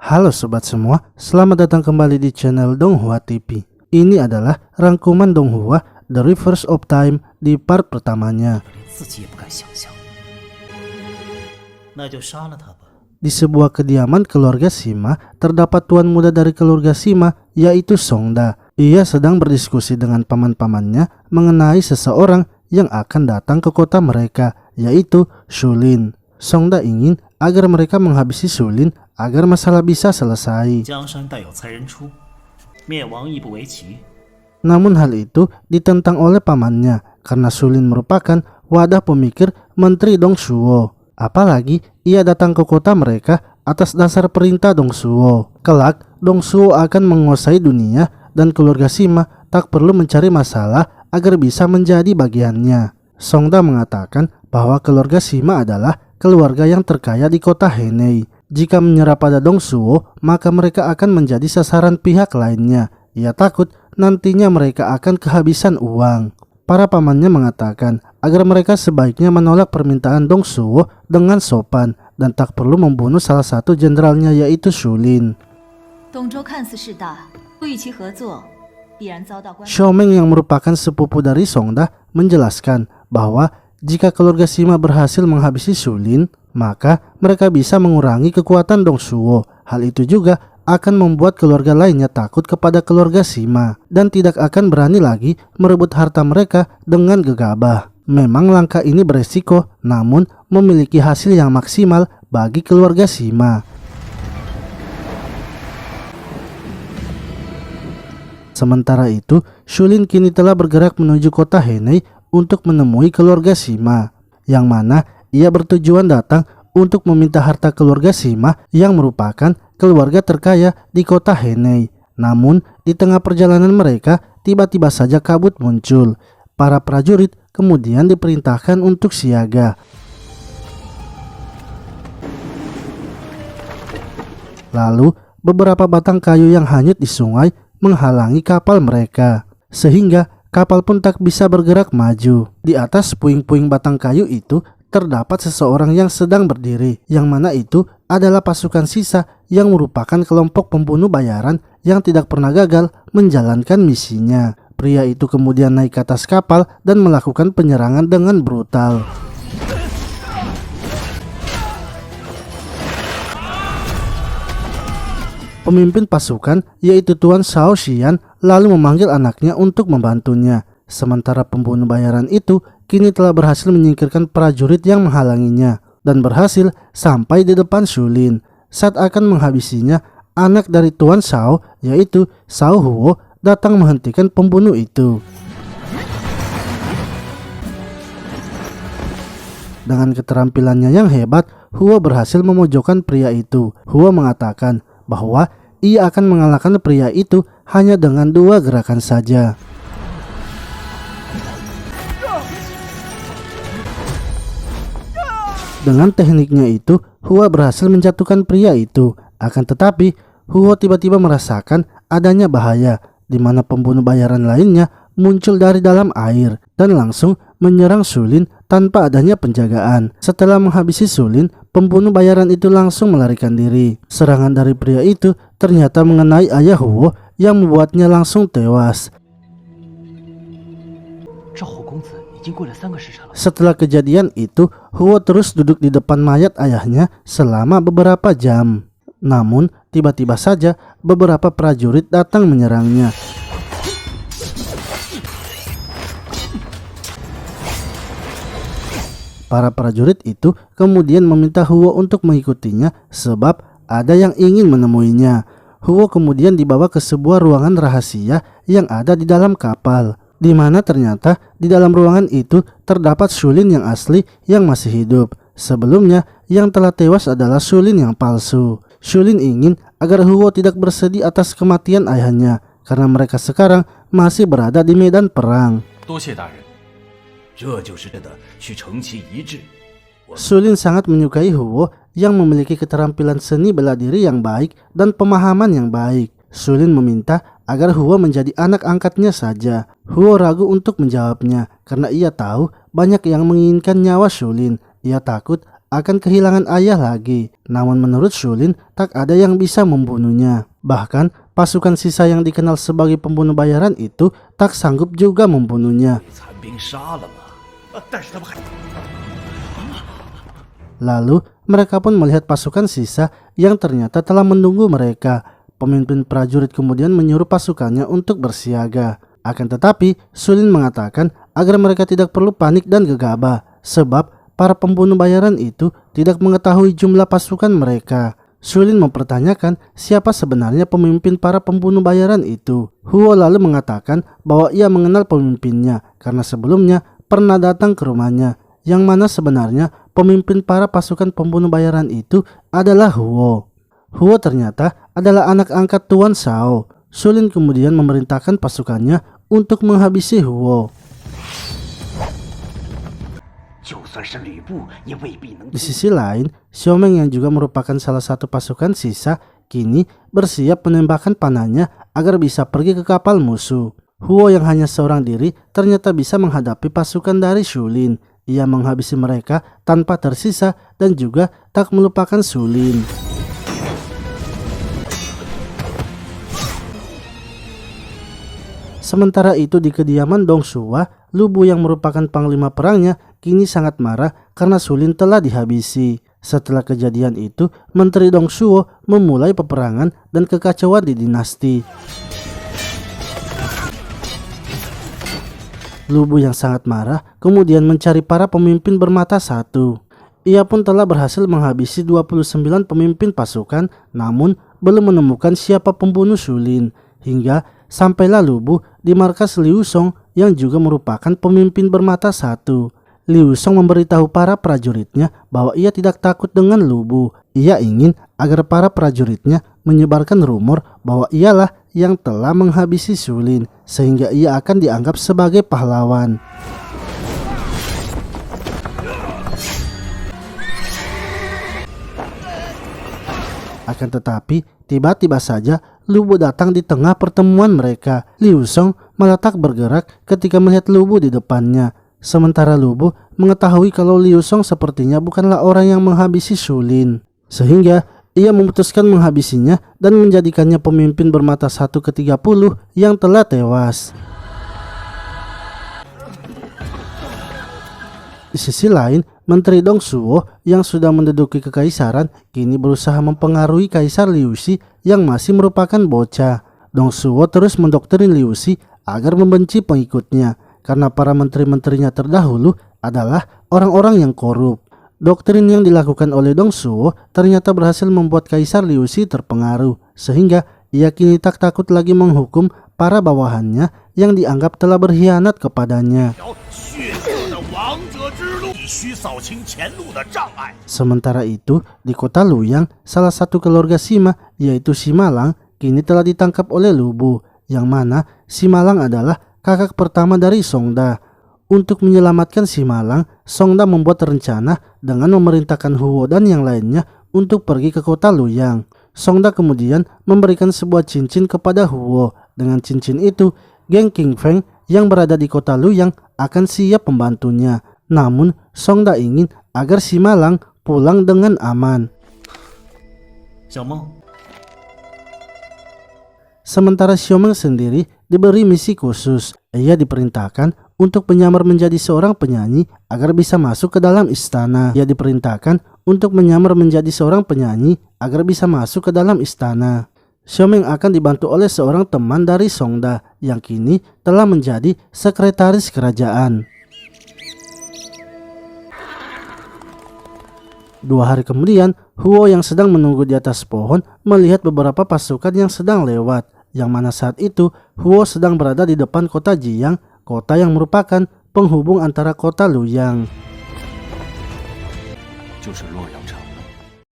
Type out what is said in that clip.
Halo sobat semua, selamat datang kembali di channel Donghua TV. Ini adalah rangkuman Donghua The Reverse of Time di part pertamanya. Di sebuah kediaman keluarga Sima, terdapat tuan muda dari keluarga Sima, yaitu Songda. Ia sedang berdiskusi dengan paman-pamannya mengenai seseorang yang akan datang ke kota mereka, yaitu Shulin. Songda ingin agar mereka menghabisi Shulin agar masalah bisa selesai. Namun hal itu ditentang oleh pamannya karena Shulin merupakan wadah pemikir Menteri Dongshuo. Apalagi ia datang ke kota mereka atas dasar perintah Dongshuo. Kelak Dongshuo akan menguasai dunia dan keluarga Sima tak perlu mencari masalah agar bisa menjadi bagiannya. Songda mengatakan bahwa keluarga Sima adalah keluarga yang terkaya di kota Henei. Jika menyerah pada Dongshuo, maka mereka akan menjadi sasaran pihak lainnya. Ia takut nantinya mereka akan kehabisan uang. Para pamannya mengatakan agar mereka sebaiknya menolak permintaan Dongshuo dengan sopan dan tak perlu membunuh salah satu jenderalnya, yaitu Shulin. Xiaomeng yang merupakan sepupu dari Songda menjelaskan bahwa jika keluarga Sima berhasil menghabisi Shulin, maka mereka bisa mengurangi kekuatan Dongshuo. Hal itu juga akan membuat keluarga lainnya takut kepada keluarga Sima dan tidak akan berani lagi merebut harta mereka dengan gegabah. Memang langkah ini beresiko, namun memiliki hasil yang maksimal bagi keluarga Sima. Sementara itu, Shulin kini telah bergerak menuju kota Henei untuk menemui keluarga Sima, yang mana ia bertujuan datang untuk meminta harta keluarga Sima yang merupakan keluarga terkaya di kota Henei. Namun di tengah perjalanan mereka tiba-tiba saja kabut muncul. Para prajurit kemudian diperintahkan untuk siaga. Lalu beberapa batang kayu yang hanyut di sungai menghalangi kapal mereka, sehingga kapal pun tak bisa bergerak maju. Di atas puing-puing batang kayu itu terdapat seseorang yang sedang berdiri, yang mana itu adalah pasukan sisa yang merupakan kelompok pembunuh bayaran yang tidak pernah gagal menjalankan misinya. Pria itu kemudian naik ke atas kapal dan melakukan penyerangan dengan brutal. Pemimpin pasukan, yaitu Tuan Shao Xian, lalu memanggil anaknya untuk membantunya. Sementara pembunuh bayaran itu kini telah berhasil menyingkirkan prajurit yang menghalanginya dan berhasil sampai di depan Shulin. Saat akan menghabisinya, anak dari Tuan Shao, yaitu Shao Huo, datang menghentikan pembunuh itu. Dengan keterampilannya yang hebat, Huo berhasil memojokkan pria itu. Huo mengatakan bahwa ia akan mengalahkan pria itu hanya dengan 2 gerakan saja. Dengan tekniknya itu, Huo berhasil menjatuhkan pria itu. Akan tetapi, Huo tiba-tiba merasakan adanya bahaya, di mana pembunuh bayaran lainnya muncul dari dalam air dan langsung menyerang Shulin tanpa adanya penjagaan. Setelah menghabisi Shulin, pembunuh bayaran itu langsung melarikan diri. Serangan dari pria itu ternyata mengenai ayah Huo yang membuatnya langsung tewas. Setelah kejadian itu, Huo terus duduk di depan mayat ayahnya selama beberapa jam. Namun, tiba-tiba saja beberapa prajurit datang menyerangnya. Para prajurit itu kemudian meminta Huo untuk mengikutinya sebab ada yang ingin menemuinya. Huo kemudian dibawa ke sebuah ruangan rahasia yang ada di dalam kapal, di mana ternyata di dalam ruangan itu terdapat Shulin yang asli yang masih hidup. Sebelumnya yang telah tewas adalah Shulin yang palsu. Shulin ingin agar Huo tidak bersedih atas kematian ayahnya karena mereka sekarang masih berada di medan perang. Shulin sangat menyukai Huo yang memiliki keterampilan seni bela diri yang baik dan pemahaman yang baik. Shulin meminta agar Huo menjadi anak angkatnya saja. Huo ragu untuk menjawabnya karena ia tahu banyak yang menginginkan nyawa Shulin. Ia takut akan kehilangan ayah lagi. Namun menurut Shulin, tak ada yang bisa membunuhnya. Bahkan pasukan sisa yang dikenal sebagai pembunuh bayaran itu tak sanggup juga membunuhnya. Lalu mereka pun melihat pasukan sisa yang ternyata telah menunggu mereka. Pemimpin prajurit kemudian menyuruh pasukannya untuk bersiaga. Akan tetapi Shulin mengatakan agar mereka tidak perlu panik dan gegabah, sebab para pembunuh bayaran itu tidak mengetahui jumlah pasukan mereka. Shulin mempertanyakan siapa sebenarnya pemimpin para pembunuh bayaran itu. Huo lalu mengatakan bahwa ia mengenal pemimpinnya karena sebelumnya pernah datang ke rumahnya, yang mana sebenarnya pemimpin para pasukan pembunuh bayaran itu adalah Huo. Huo ternyata adalah anak angkat Tuan Shao. Shulin kemudian memerintahkan pasukannya untuk menghabisi Huo. Di sisi lain, Xiaomeng yang juga merupakan salah satu pasukan sisa kini bersiap menembakkan panahnya agar bisa pergi ke kapal musuh. Huo yang hanya seorang diri ternyata bisa menghadapi pasukan dari Shulin. Ia menghabisi mereka tanpa tersisa dan juga tak melupakan Shulin. Sementara itu di kediaman Dong Shuo, Lu Bu yang merupakan panglima perangnya kini sangat marah karena Shulin telah dihabisi. Setelah kejadian itu, Menteri Dong Shuo memulai peperangan dan kekacauan di dinasti. Lu Bu yang sangat marah kemudian mencari para pemimpin bermata satu. Ia pun telah berhasil menghabisi 29 pemimpin pasukan, namun belum menemukan siapa pembunuh Shulin. Hingga sampailah Lu Bu di markas Liu Song yang juga merupakan pemimpin bermata satu. Liu Song memberitahu para prajuritnya bahwa ia tidak takut dengan Lu Bu. Ia ingin agar para prajuritnya menyebarkan rumor bahwa ialah yang telah menghabisi Shulin, sehingga ia akan dianggap sebagai pahlawan. Akan tetapi, tiba-tiba saja Lu Bu datang di tengah pertemuan mereka. Liu Song malah tak bergerak ketika melihat Lu Bu di depannya. Sementara Lu Bu mengetahui kalau Liu Song sepertinya bukanlah orang yang menghabisi Shulin, sehingga ia memutuskan menghabisinya dan menjadikannya pemimpin bermata satu ke-30 yang telah tewas. Di sisi lain, Menteri Dong Shuo yang sudah menduduki kekaisaran kini berusaha mempengaruhi Kaisar Liu Xi yang masih merupakan bocah. Dong Shuo terus mendoktrin Liu Xi agar membenci pengikutnya karena para menteri-menterinya terdahulu adalah orang-orang yang korup. Doktrin yang dilakukan oleh Dong Shuo ternyata berhasil membuat Kaisar Liu Xi terpengaruh, sehingga ia kini tak takut lagi menghukum para bawahannya yang dianggap telah berkhianat kepadanya. Sementara itu, di kota Luoyang, salah satu keluarga Sima, yaitu Simalang, kini telah ditangkap oleh Lu Bu, yang mana Simalang adalah kakak pertama dari Songda. Untuk menyelamatkan Simalang, Songda membuat rencana dengan memerintahkan Huo dan yang lainnya untuk pergi ke kota Luoyang. Songda kemudian memberikan sebuah cincin kepada Huo. Dengan cincin itu, geng King Feng yang berada di kota Luoyang akan siap membantunya. Namun, Songda ingin agar Simalang pulang dengan aman. Sementara Xiaomeng sendiri diberi misi khusus. Ia diperintahkan untuk menyamar menjadi seorang penyanyi agar bisa masuk ke dalam istana. Ia diperintahkan untuk menyamar menjadi seorang penyanyi agar bisa masuk ke dalam istana. Xiaomeng akan dibantu oleh seorang teman dari Songda yang kini telah menjadi sekretaris kerajaan. 2 hari kemudian, Huo yang sedang menunggu di atas pohon melihat beberapa pasukan yang sedang lewat, yang mana saat itu Huo sedang berada di depan kota Jiang, kota yang merupakan penghubung antara kota Luoyang.